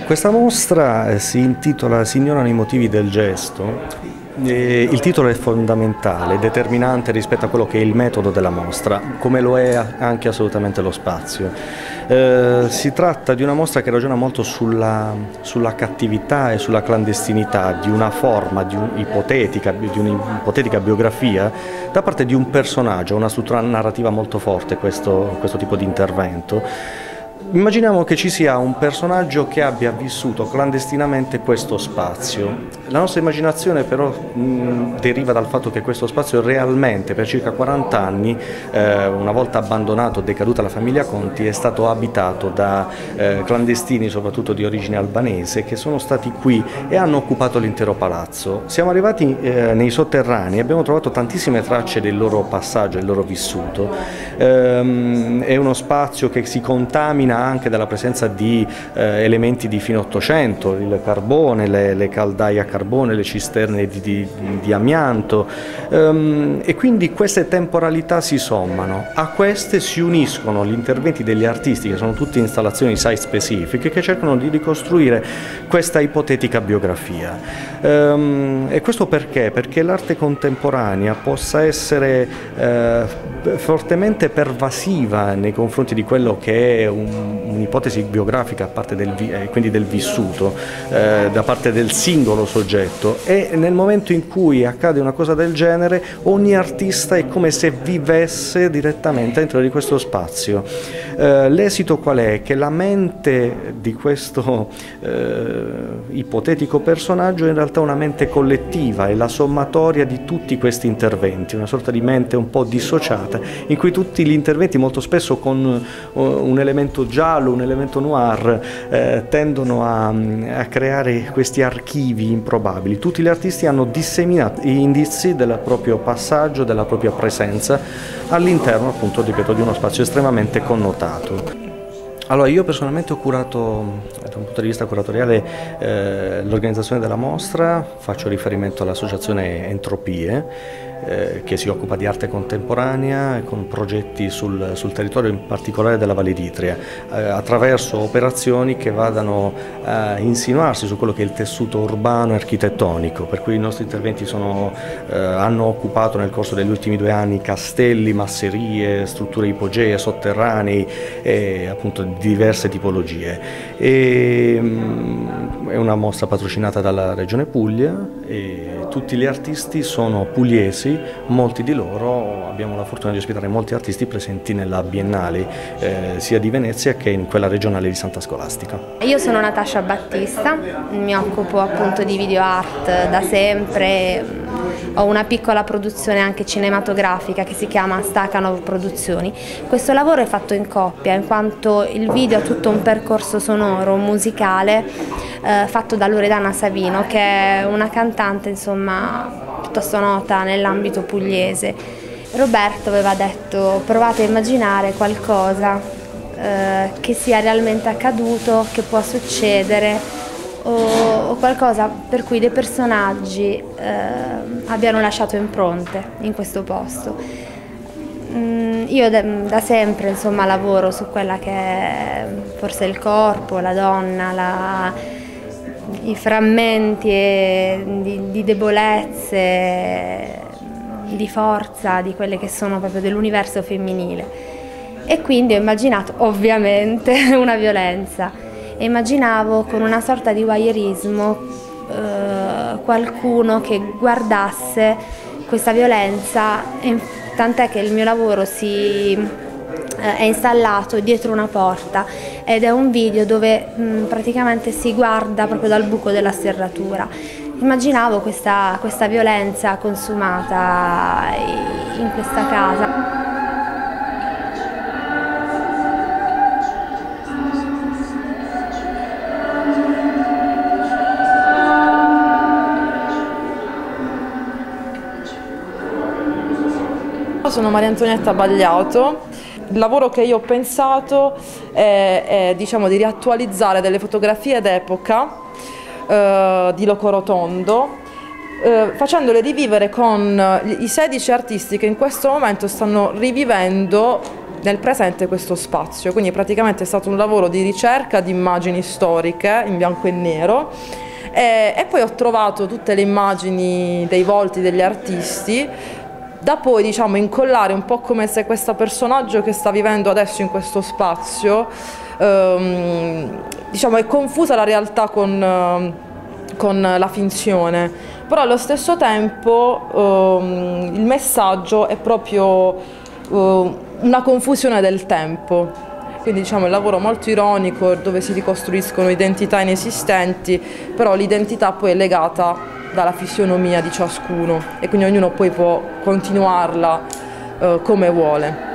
Questa mostra si intitola Si ignorano i motivi del gesto. Il titolo è fondamentale, determinante rispetto a quello che è il metodo della mostra, come lo è anche assolutamente lo spazio. Si tratta di una mostra che ragiona molto sulla cattività e sulla clandestinità di una forma, di un'ipotetica biografia da parte di un personaggio, una struttura narrativa molto forte questo tipo di intervento. Immaginiamo che ci sia un personaggio che abbia vissuto clandestinamente questo spazio. La nostra immaginazione però deriva dal fatto che questo spazio realmente per circa 40 anni, una volta abbandonato, decaduta la famiglia Conti, è stato abitato da clandestini, soprattutto di origine albanese, che sono stati qui e hanno occupato l'intero palazzo. Siamo arrivati nei sotterranei e abbiamo trovato tantissime tracce del loro passaggio, del loro vissuto. È uno spazio che si contamina anche dalla presenza di elementi di fine Ottocento, il carbone, le caldaie a carbone, le cisterne di amianto, e quindi queste temporalità si sommano. A queste si uniscono gli interventi degli artisti, che sono tutte installazioni site specifiche, che cercano di ricostruire questa ipotetica biografia. E questo perché? Perché l'arte contemporanea possa essere fortemente pervasiva nei confronti di quello che è un'ipotesi biografica, a parte quindi del vissuto, da parte del singolo soggetto, e nel momento in cui accade una cosa del genere ogni artista è come se vivesse direttamente dentro di questo spazio. L'esito qual è? Che la mente di questo ipotetico personaggio è in realtà una mente collettiva, è la sommatoria di tutti questi interventi, una sorta di mente un po' dissociata, in cui tutti gli interventi, molto spesso con un elemento giallo, un elemento noir, tendono a creare questi archivi improbabili. Tutti gli artisti hanno disseminato indizi del proprio passaggio, della propria presenza all'interno, appunto, ripeto, di uno spazio estremamente connotato. Allora, io personalmente ho curato, da un punto di vista curatoriale, l'organizzazione della mostra. Faccio riferimento all'associazione Entropie, che si occupa di arte contemporanea con progetti sul territorio, in particolare della Valle d'Itria, attraverso operazioni che vadano a insinuarsi su quello che è il tessuto urbano e architettonico, per cui i nostri interventi hanno occupato nel corso degli ultimi 2 anni castelli, masserie, strutture ipogee, sotterranei e appunto di diverse tipologie. È una mostra patrocinata dalla Regione Puglia e tutti gli artisti sono pugliesi. Molti di loro, abbiamo la fortuna di ospitare molti artisti presenti nella Biennale, sia di Venezia che in quella regionale di Santa Scolastica. Io sono Natascia Battista, mi occupo appunto di video art da sempre, ho una piccola produzione anche cinematografica che si chiama Stakhanov Produzioni. Questo lavoro è fatto in coppia, in quanto il video ha tutto un percorso sonoro, musicale, fatto da Loredana Savino, che è una cantante, insomma, piuttosto nota nell'ambito pugliese. Roberto aveva detto: provate a immaginare qualcosa che sia realmente accaduto, che può succedere, o qualcosa per cui dei personaggi abbiano lasciato impronte in questo posto. Io da sempre, insomma, lavoro su quella che è forse il corpo, la donna, i frammenti di debolezze, di forza, di quelle che sono proprio dell'universo femminile. E quindi ho immaginato ovviamente una violenza, e immaginavo con una sorta di voyeurismo qualcuno che guardasse questa violenza, tant'è che il mio lavoro è installato dietro una porta ed è un video dove praticamente si guarda proprio dal buco della serratura. Immaginavo questa violenza consumata in questa casa. Sono Maria Antonietta Bagliato. Il lavoro che io ho pensato è diciamo, di riattualizzare delle fotografie d'epoca di Locorotondo, facendole rivivere con i 16 artisti che in questo momento stanno rivivendo nel presente questo spazio, quindi praticamente è stato un lavoro di ricerca di immagini storiche in bianco e nero e poi ho trovato tutte le immagini dei volti degli artisti da poi diciamo incollare un po' come se questo personaggio che sta vivendo adesso in questo spazio diciamo è confusa la realtà con la finzione, però allo stesso tempo il messaggio è proprio una confusione del tempo, quindi diciamo è un lavoro molto ironico dove si ricostruiscono identità inesistenti, però l'identità poi è legata dalla fisionomia di ciascuno e quindi ognuno poi può continuarla come vuole.